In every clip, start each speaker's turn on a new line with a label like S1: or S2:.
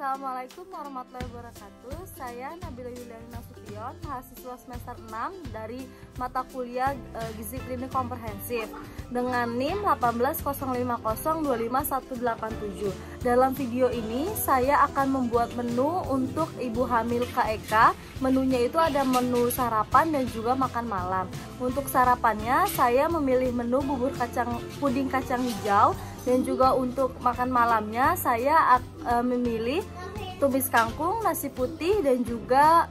S1: Assalamualaikum warahmatullahi wabarakatuh. Saya Nabila Yuliana Nasution, mahasiswa semester 6 dari mata kuliah Gizi Klinik Komprehensif dengan NIM 18050251187. Dalam video ini saya akan membuat menu untuk ibu hamil KEK. Menunya itu ada menu sarapan dan juga makan malam. Untuk sarapannya saya memilih menu puding kacang hijau, dan juga untuk makan malamnya saya memilih tumis kangkung, nasi putih, dan juga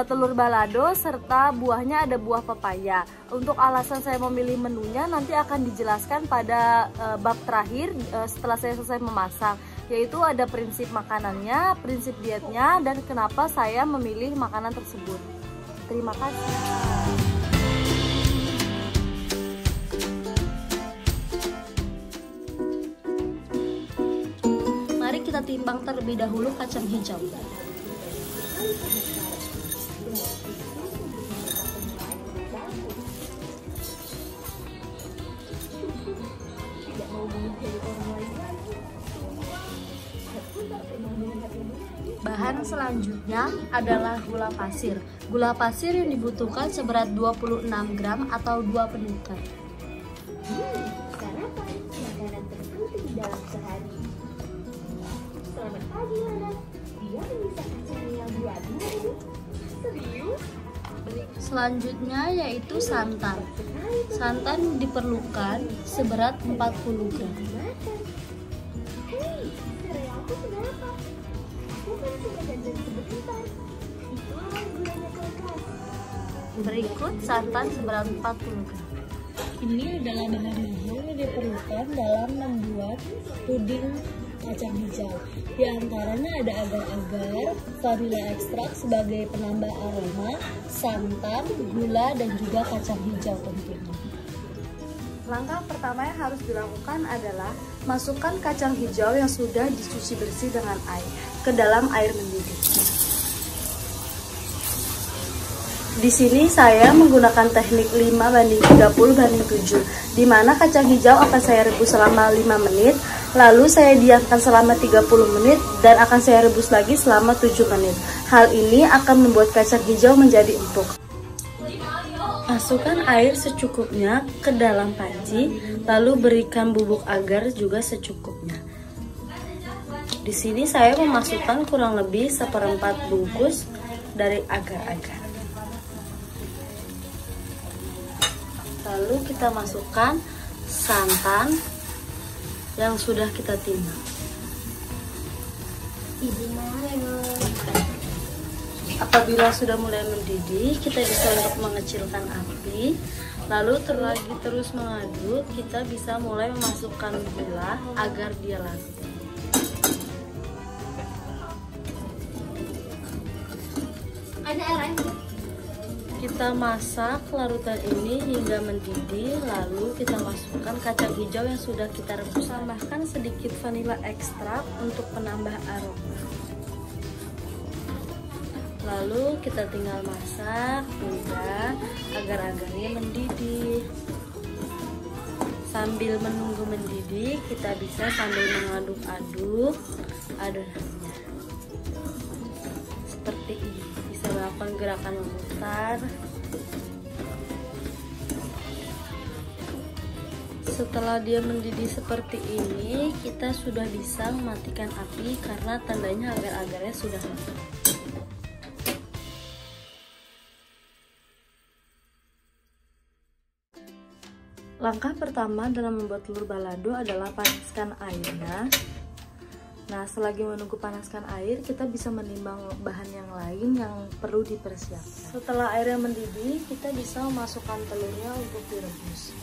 S1: telur balado serta buahnya ada buah pepaya. Untuk alasan saya memilih menunya nanti akan dijelaskan pada bab terakhir setelah saya selesai memasak, yaitu ada prinsip makanannya, prinsip dietnya, dan kenapa saya memilih makanan tersebut. Terima kasih. Mari kita timbang terlebih dahulu kacang hijau. Bahan selanjutnya adalah gula pasir. Gula pasir yang dibutuhkan seberat 26 gram atau 2 penutup.
S2: Sarapan makanan terpenting dalam sehari. Selamat pagi, Lana. Dia bisa kacangnya buat-buat. Serius?
S1: Selanjutnya yaitu santan. Santan diperlukan seberat 40 gram.
S2: Hei, serealku kenapa? Aku kan cuma jajan sebentar. Itulah gulanya kelas.
S1: Berikut santan seberat 40 gram.
S3: Ini adalah bahan-bahan yang diperlukan dalam membuat puding kacang hijau. Di antaranya ada agar-agar, vanila ekstrak sebagai penambah aroma, santan, gula, dan juga kacang hijau tentunya.
S1: Langkah pertama yang harus dilakukan adalah masukkan kacang hijau yang sudah dicuci bersih dengan air ke dalam air mendidih. Di sini saya menggunakan teknik 5:30:7, di mana kacang hijau akan saya rebus selama 5 menit, lalu saya diamkan selama 30 menit, dan akan saya rebus lagi selama 7 menit. Hal ini akan membuat kacang hijau menjadi empuk. Masukkan air secukupnya ke dalam panci, lalu berikan bubuk agar juga secukupnya. Di sini saya memasukkan kurang lebih 1/4 bungkus dari agar-agar. Lalu kita masukkan santan yang sudah kita timbang. Apabila sudah mulai mendidih, kita bisa untuk mengecilkan api. Lalu terus mengaduk, kita bisa mulai memasukkan gula agar dia larut. Kita masak larutan ini hingga mendidih, lalu kita masukkan kacang hijau yang sudah kita rebus. Tambahkan sedikit vanila ekstrak untuk penambah aroma. Lalu kita tinggal masak hingga agar-agarnya mendidih. Sambil menunggu mendidih, kita bisa sambil mengaduk-aduk adonannya. Seperti ini. Bisa melakukan gerakan memutar. Setelah dia mendidih seperti ini, kita sudah bisa mematikan api karena tandanya agar-agarnya sudah matang. Langkah pertama dalam membuat telur balado adalah panaskan airnya. Nah, selagi menunggu panaskan air, kita bisa menimbang bahan yang lain yang perlu dipersiapkan. Setelah airnya mendidih, kita bisa memasukkan telurnya untuk direbus.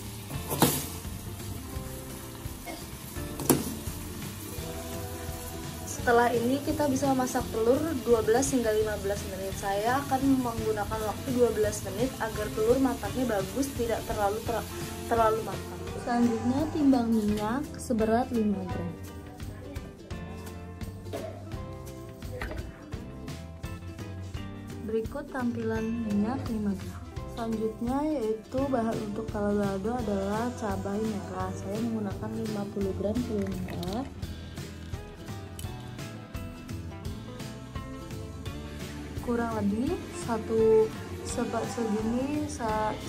S1: Setelah ini kita bisa memasak telur 12 hingga 15 menit. Saya akan menggunakan waktu 12 menit agar telur matangnya bagus, tidak terlalu matang. Selanjutnya timbang minyak seberat 5 gram. Berikut tampilan minyak 5 gram. Selanjutnya yaitu bahan untuk telur balado adalah cabai merah. Saya menggunakan 50 gram cabai merah. kurang lebih satu segini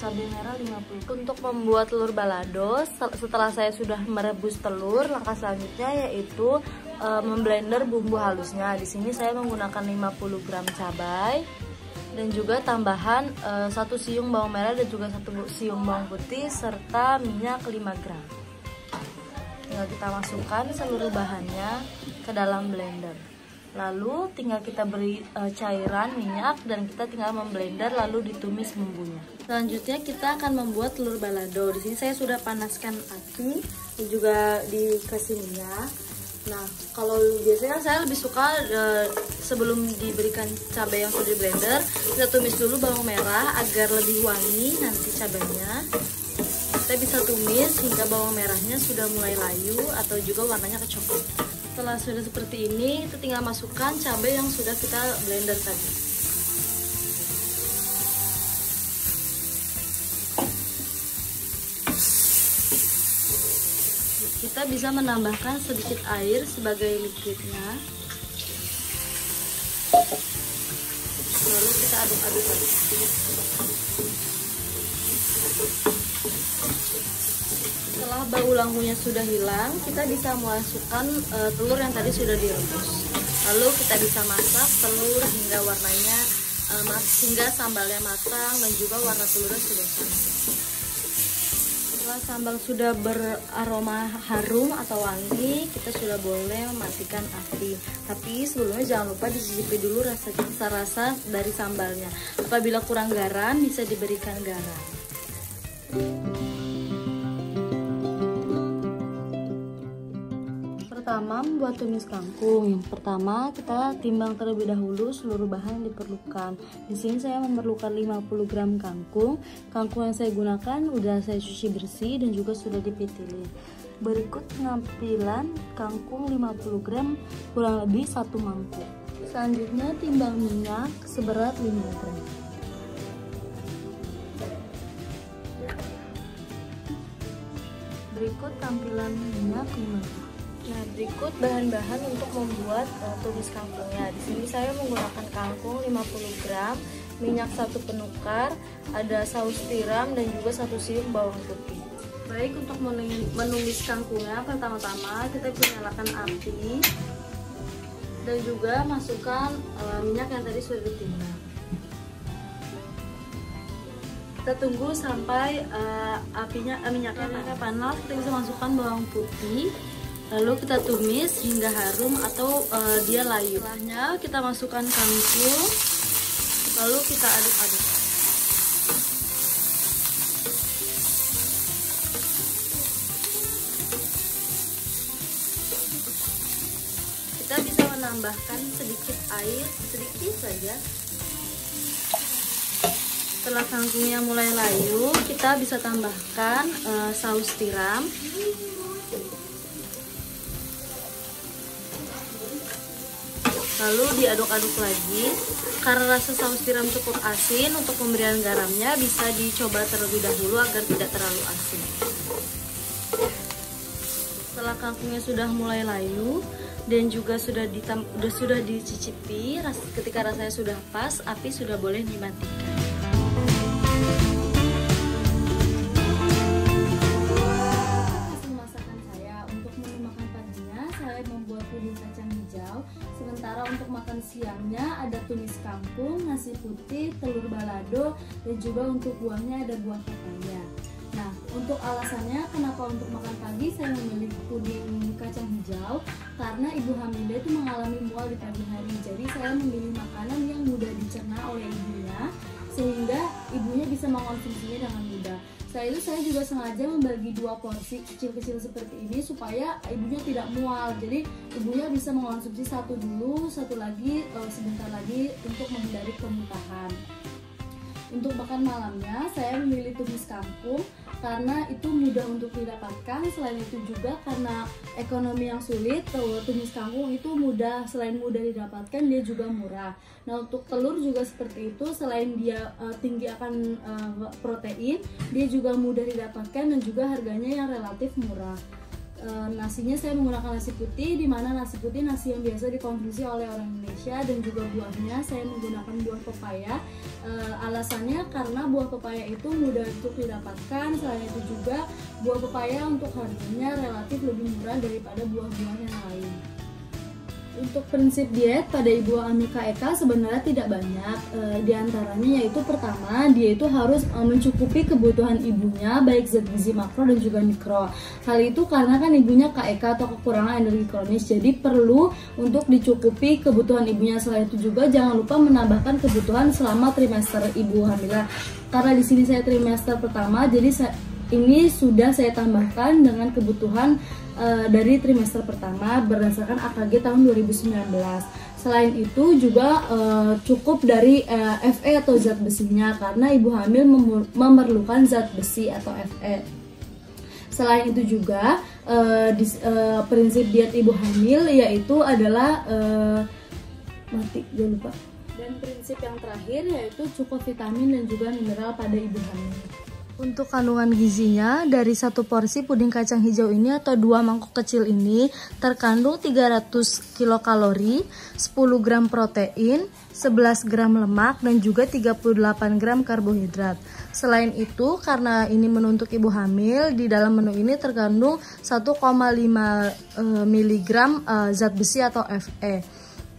S1: cabai merah 50. Untuk membuat telur balado, setelah saya sudah merebus telur, langkah selanjutnya yaitu memblender bumbu halusnya. Di sini saya menggunakan 50 gram cabai dan juga tambahan 1 siung bawang merah dan juga 1 siung bawang putih serta minyak 5 gram. Tinggal kita masukkan seluruh bahannya ke dalam blender. Lalu tinggal kita beri cairan minyak dan kita tinggal memblender lalu ditumis bumbunya. Selanjutnya kita akan membuat telur balado. Di sini saya sudah panaskan api dan juga dikasih minyak. Nah, kalau biasanya saya lebih suka sebelum diberikan cabai yang sudah di blender, kita tumis dulu bawang merah agar lebih wangi nanti cabainya. Kita bisa tumis hingga bawang merahnya sudah mulai layu atau juga warnanya kecoklatan. Setelah sudah seperti ini, kita tinggal masukkan cabai yang sudah kita blender tadi. Kita bisa menambahkan sedikit air sebagai liquidnya. Lalu kita aduk-aduk lagi. Setelah bau langhunya sudah hilang, kita bisa masukkan telur yang tadi sudah direbus. Lalu kita bisa masak telur hingga warnanya hingga sambalnya matang dan juga warna telurnya sudah cantik. Setelah sambal sudah beraroma harum atau wangi, kita sudah boleh mematikan api. Tapi sebelumnya jangan lupa dicicipi dulu rasa dari sambalnya. Apabila kurang garam, bisa diberikan garam. Pertama, membuat tumis kangkung. Yang pertama, kita timbang terlebih dahulu seluruh bahan yang diperlukan. Di sini saya memerlukan 50 gram kangkung. Kangkung yang saya gunakan udah saya cuci bersih dan juga sudah dipitili. Berikut pengambilan kangkung 50 gram kurang lebih 1 mangkuk. Selanjutnya, timbang minyak seberat 5 gram. Berikut tampilan minyak 5 gram. Nah, berikut bahan-bahan untuk membuat tumis kangkungnya. Di sini saya menggunakan kangkung 50 gram, minyak 1 penukar, ada saus tiram dan juga 1 siung bawang putih. Baik, untuk menumis kangkungnya, pertama-tama kita nyalakan api dan juga masukkan minyak yang tadi sudah ditimbang. Kita tunggu sampai minyaknya panas. Kita bisa masukkan bawang putih. Lalu kita tumis hingga harum atau dia layu. Setelahnya kita masukkan kangkung, lalu kita aduk-aduk. Kita bisa menambahkan sedikit air, sedikit saja. Setelah kangkungnya mulai layu, kita bisa tambahkan saus tiram. Lalu diaduk-aduk lagi. Karena rasa saus tiram cukup asin, untuk pemberian garamnya bisa dicoba terlebih dahulu agar tidak terlalu asin. Setelah kangkungnya sudah mulai layu dan juga sudah dicicipi, ketika rasanya sudah pas, api sudah boleh dimatikan. Sementara untuk makan siangnya ada tumis kangkung, nasi putih, telur balado, dan juga untuk buahnya ada buah pepaya. Nah, untuk alasannya kenapa untuk makan pagi saya memilih puding kacang hijau, karena ibu hamil itu mengalami mual di pagi hari. Jadi saya memilih makanan yang mudah dicerna oleh ibunya, sehingga ibunya bisa mengkonsumsinya dengan mudah. Setelah itu saya juga sengaja membagi 2 porsi kecil-kecil seperti ini supaya ibunya tidak mual. Jadi ibunya bisa mengkonsumsi 1 dulu, 1 lagi sebentar lagi untuk menghindari kemuntahan. Untuk makan malamnya saya memilih tumis kangkung karena itu mudah untuk didapatkan. Selain itu juga karena ekonomi yang sulit, tumis kangkung itu selain mudah didapatkan, dia juga murah. Nah, untuk telur juga seperti itu, selain dia tinggi akan protein, dia juga mudah didapatkan dan juga harganya yang relatif murah.
S3: Nasinya saya menggunakan nasi putih, di mana nasi putih nasi yang biasa dikonsumsi oleh orang Indonesia, dan juga buahnya saya menggunakan buah pepaya. Alasannya karena buah pepaya itu mudah untuk didapatkan. Selain itu juga buah pepaya untuk harganya relatif lebih murah daripada buah-buah yang lain. Untuk prinsip diet pada ibu hamil KEK sebenarnya tidak banyak. Di antaranya yaitu pertama, dia itu harus mencukupi kebutuhan ibunya baik zat gizi makro dan juga mikro. Hal itu karena kan ibunya KEK atau kekurangan energi kronis, jadi perlu untuk dicukupi kebutuhan ibunya. Selain itu juga jangan lupa menambahkan kebutuhan selama trimester ibu hamil. Karena di sini saya trimester pertama, jadi ini sudah saya tambahkan dengan kebutuhan dari trimester pertama berdasarkan AKG tahun 2019. Selain itu juga cukup dari Fe atau zat besinya, karena ibu hamil memerlukan zat besi atau Fe. Selain itu juga prinsip diet ibu hamil yaitu adalah jangan lupa. Dan prinsip yang terakhir yaitu cukup vitamin dan juga mineral pada ibu hamil. Untuk kandungan gizinya, dari satu porsi puding kacang hijau ini atau 2 mangkok kecil ini terkandung 300 kilokalori, 10 gram protein, 11 gram lemak, dan juga 38 gram karbohidrat. Selain itu, karena ini menu untuk ibu hamil, di dalam menu ini terkandung 1,5 mg zat besi atau Fe.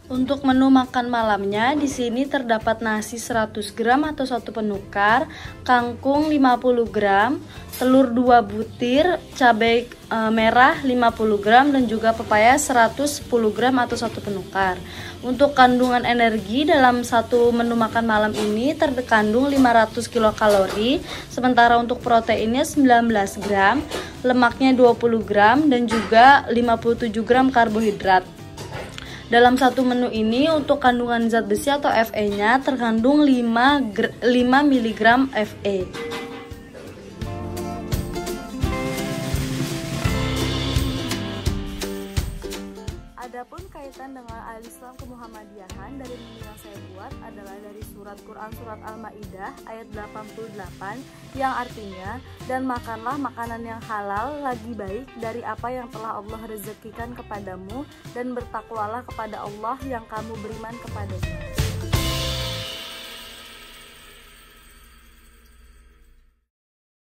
S3: Untuk menu makan malamnya, di sini terdapat nasi 100 gram atau 1 penukar, kangkung 50 gram, telur 2 butir, cabai merah 50 gram, dan juga pepaya 110 gram atau 1 penukar. Untuk kandungan energi dalam satu menu makan malam ini terkandung 500 kilokalori, sementara untuk proteinnya 19 gram, lemaknya 20 gram, dan juga 57 gram karbohidrat. Dalam satu menu ini untuk kandungan zat besi atau Fe-nya terkandung 5 mg Fe.
S1: Adapun kaitan dengan al-Islam kemuhammadiyahan dari menu yang saya buat adalah dari surat Quran surat Al-Maidah ayat 88 yang artinya, dan makanlah makanan yang halal lagi baik dari apa yang telah Allah rezekikan kepadamu, dan bertakwalah kepada Allah yang kamu beriman kepadanya.